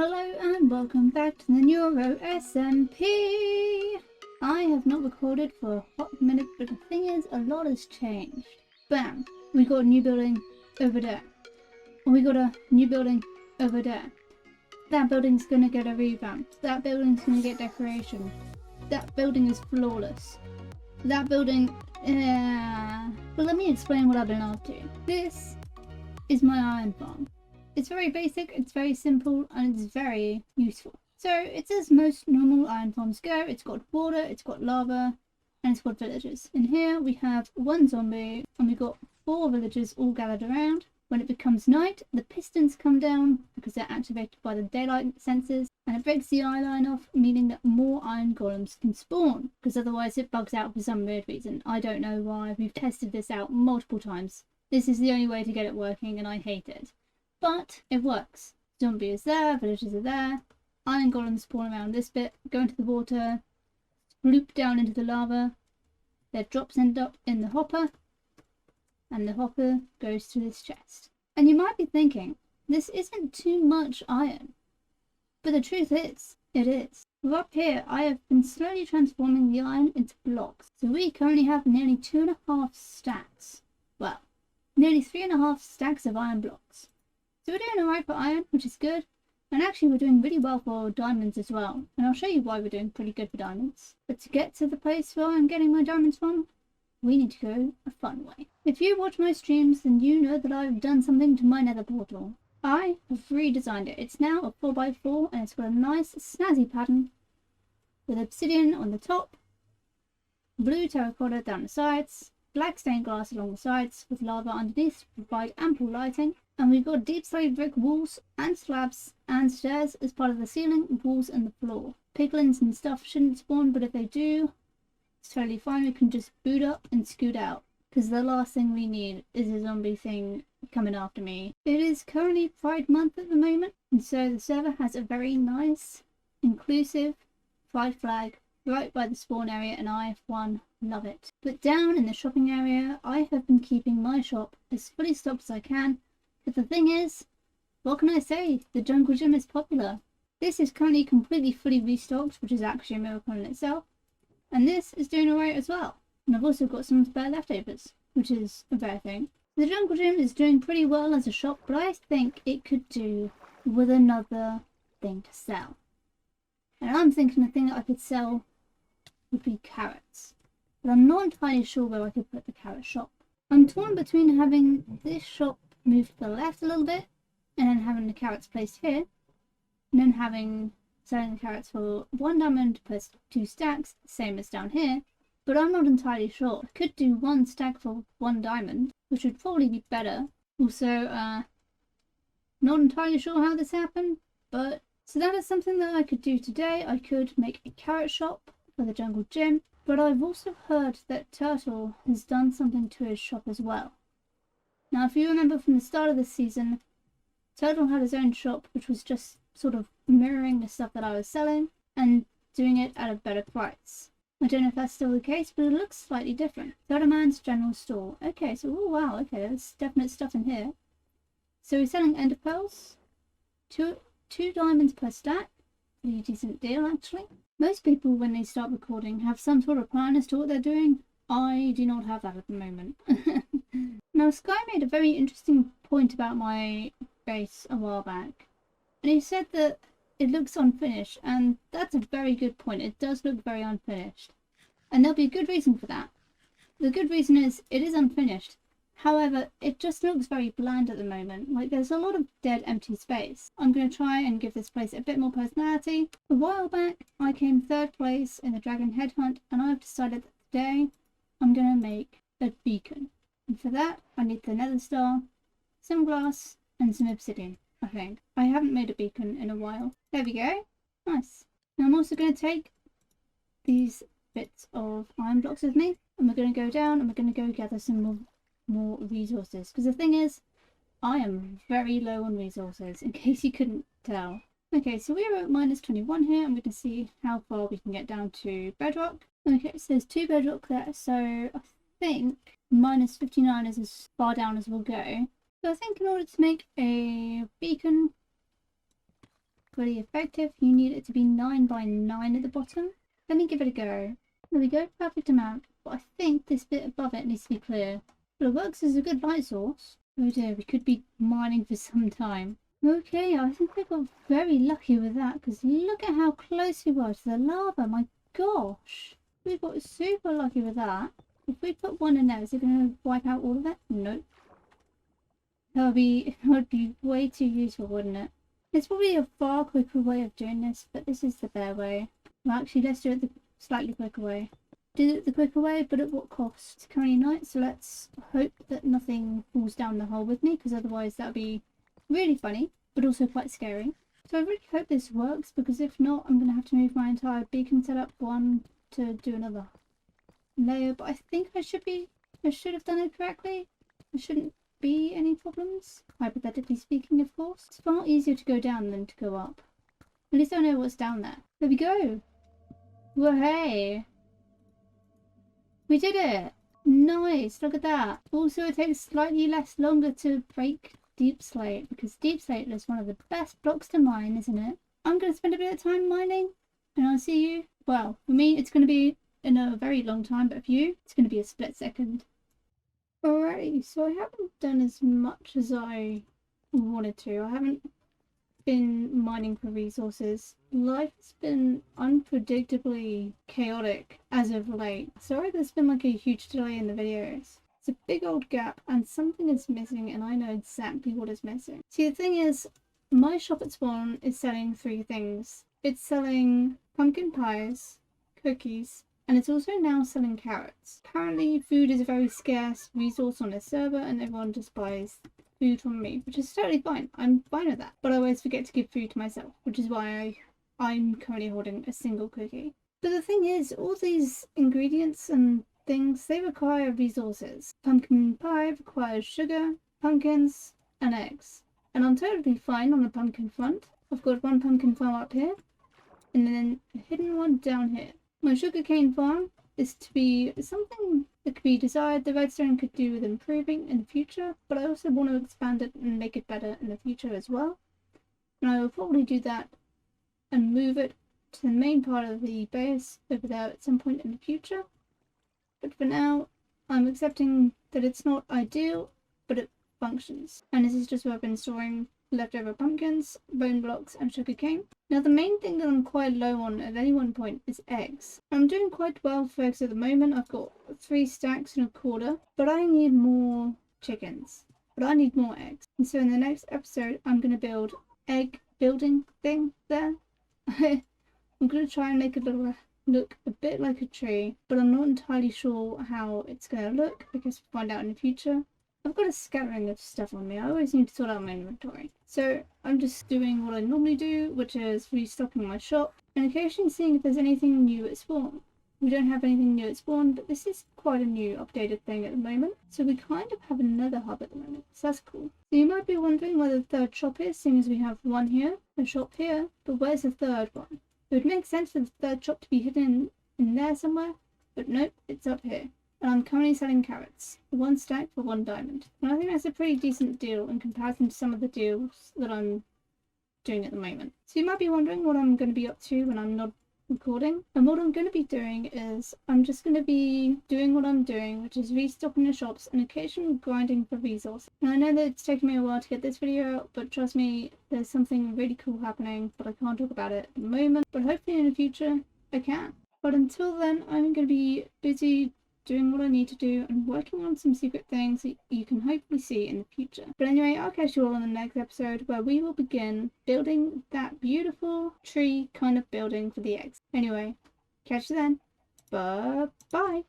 Hello and welcome back to the NeuroSMP. I have not recorded for a hot minute, but the thing is, a lot has changed. Bam! We got a new building over there. And we got a new building over there. That building's gonna get a revamp. That building's gonna get decoration. That building is flawless. That building... But let me explain what I've been up to. This is my iron farm. It's very basic, it's very simple, and it's very useful. So it's as most normal iron farms go. It's got water, it's got lava, and it's got villagers. In here we have one zombie, and we've got 4 villagers all gathered around. When it becomes night, the pistons come down because they're activated by the daylight sensors, and it breaks the eye line off, meaning that more iron golems can spawn, because otherwise it bugs out for some weird reason. I don't know why. We've tested this out multiple times. This is the only way to get it working, and I hate it. But it works. Zombie is there, villagers are there, iron golems spawn around this bit, go into the water, loop down into the lava, their drops end up in the hopper, and the hopper goes to this chest. And you might be thinking, this isn't too much iron. But the truth is, it is. Up here, I have been slowly transforming the iron into blocks. So we currently have nearly 2.5 stacks. Well, nearly 3.5 stacks of iron blocks. So we're doing alright for iron, which is good. And actually we're doing really well for diamonds as well. And I'll show you why we're doing pretty good for diamonds. But to get to the place where I'm getting my diamonds from, we need to go a fun way. If you watch my streams, then you know that I've done something to my nether portal. I have redesigned it. It's now a 4x4 and it's got a nice snazzy pattern with obsidian on the top, blue terracotta down the sides, black stained glass along the sides with lava underneath to provide ample lighting. And we've got deep slate brick walls and slabs and stairs as part of the ceiling, walls and the floor. Piglins and stuff shouldn't spawn, but if they do, it's totally fine. We can just boot up and scoot out, because the last thing we need is a zombie thing coming after me. It is currently Pride Month at the moment, and so the server has a very nice, inclusive pride flag right by the spawn area, and I, for one, love it. But down in the shopping area, I have been keeping my shop as fully stocked as I can. But the thing is, what can I say? The jungle gym is popular. This is currently completely fully restocked, which is actually a miracle in itself. And this is doing alright as well. And I've also got some spare leftovers, which is a rare thing. The jungle gym is doing pretty well as a shop, but I think it could do with another thing to sell. And I'm thinking the thing that I could sell would be carrots. But I'm not entirely sure where I could put the carrot shop. I'm torn between having this shop move to the left a little bit, and then having the carrots placed here, and then selling the carrots for 1 diamond per 2 stacks, same as down here. But I'm not entirely sure. I could do 1 stack for 1 diamond, which would probably be better. Also, not entirely sure how this happened, but so that is something that I could do today. I could make a carrot shop for the jungle gym, but I've also heard that Turtle has done something to his shop as well. Now, if you remember from the start of this season, Turtle had his own shop, which was just sort of mirroring the stuff that I was selling and doing it at a better price. I don't know if that's still the case, but it looks slightly different. Man's general store. Okay, so, oh wow, okay, there's definite stuff in here. So we're selling ender pearls. 2 diamonds per stack. Pretty decent deal, actually. Most people, when they start recording, have some sort of plan as to what they're doing. I do not have that at the moment. Now, Sky made a very interesting point about my base a while back. And he said that it looks unfinished, and that's a very good point. It does look very unfinished. And there'll be a good reason for that. The good reason is, it is unfinished. However, it just looks very bland at the moment. Like, there's a lot of dead, empty space. I'm going to try and give this place a bit more personality. A while back, I came 3rd place in the Dragon Headhunt, and I've decided that today I'm going to make a beacon. And for that, I need the nether star, some glass, and some obsidian, I think. I haven't made a beacon in a while. There we go. Nice. Now I'm also going to take these bits of iron blocks with me, and we're going to go down and we're going to go gather some more resources. Because the thing is, I am very low on resources, in case you couldn't tell. Okay, so we're at -21 here, and we can see how far we can get down to bedrock. Okay, so there's 2 bedrock there, so I think -59 is as far down as we'll go. So I think in order to make a beacon, Pretty effective. You need it to be 9 by 9 at the bottom. Let me give it a go. There we go, perfect amount. But I think this bit above it needs to be clear. But it works as a good light source. Oh dear, we could be mining for some time. Okay, I think we got very lucky with that, because look at how close we were to the lava. My gosh. We got super lucky with that. If we put one in there, is it going to wipe out all of it? Nope. It would be way too useful, wouldn't it? There's probably a far quicker way of doing this, but this is the bare way. Well, actually, let's do it the slightly quicker way. Do it the quicker way, but at what cost? It's currently night, so let's hope that nothing falls down the hole with me, because otherwise that would be really funny, but also quite scary. So I really hope this works, because if not, I'm going to have to move my entire beacon setup one to do another layer. But I think I should have done it correctly. There shouldn't be any problems, hypothetically speaking, of course. It's far easier to go down than to go up. At least I know what's down there. There we go. Well, hey. We did it! Nice, look at that. Also, it takes slightly longer to break deep slate, because deep slate is one of the best blocks to mine, isn't it? I'm going to spend a bit of time mining, and I'll see you. Well, for me, it's going to be in a very long time, but for you, it's going to be a split second. Alrighty, so I haven't done as much as I wanted to. I haven't been mining for resources. Life has been unpredictably chaotic as of late. Sorry there's been like a huge delay in the videos. It's a big old gap and something is missing, and I know exactly what is missing. See, the thing is, my shop at Spawn is selling 3 things. It's selling pumpkin pies, cookies, and it's also now selling carrots. Apparently food is a very scarce resource on this server and everyone just buys food from me, which is totally fine. I'm fine with that. But I always forget to give food to myself, which is why I'm currently holding a single cookie. But the thing is, all these ingredients and things, they require resources. Pumpkin pie requires sugar, pumpkins, and eggs. And I'm totally fine on the pumpkin front. I've got one pumpkin farm up here, and then a hidden one down here. My sugarcane farm is to be something that could be desired. The redstone could do with improving in the future, but I also want to expand it and make it better in the future as well. And I will probably do that and move it to the main part of the base over there at some point in the future. But for now, I'm accepting that it's not ideal, but it functions. And this is just where I've been storing leftover pumpkins, bone blocks, and sugarcane. Now the main thing that I'm quite low on at any one point is eggs. I'm doing quite well for eggs at the moment. I've got 3 stacks and a quarter, but I need more chickens. But I need more eggs. And so in the next episode, I'm going to build egg building thing there. I'm going to try and make it look a bit like a tree, but I'm not entirely sure how it's going to look. I guess we'll find out in the future. I've got a scattering of stuff on me. I always need to sort out my inventory. So I'm just doing what I normally do, which is restocking my shop and occasionally seeing if there's anything new at spawn. We don't have anything new at spawn, but this is quite a new updated thing at the moment. So we kind of have another hub at the moment. So that's cool. So you might be wondering where the 3rd shop is, seeing as we have one here, a shop here, but where's the 3rd one? It would make sense for the 3rd shop to be hidden in there somewhere, but nope, it's up here. And I'm currently selling carrots, 1 stack for 1 diamond. And I think that's a pretty decent deal in comparison to some of the deals that I'm doing at the moment. So you might be wondering what I'm going to be up to when I'm not recording. And what I'm going to be doing is I'm just going to be doing what I'm doing, which is restocking the shops and occasionally grinding for resources. And I know that it's taken me a while to get this video out, but trust me, there's something really cool happening, but I can't talk about it at the moment. But hopefully in the future, I can. But until then, I'm going to be busy doing what I need to do and working on some secret things that you can hopefully see in the future. But anyway, I'll catch you all in the next episode where we will begin building that beautiful tree kind of building for the eggs. Anyway, catch you then. Bye-bye.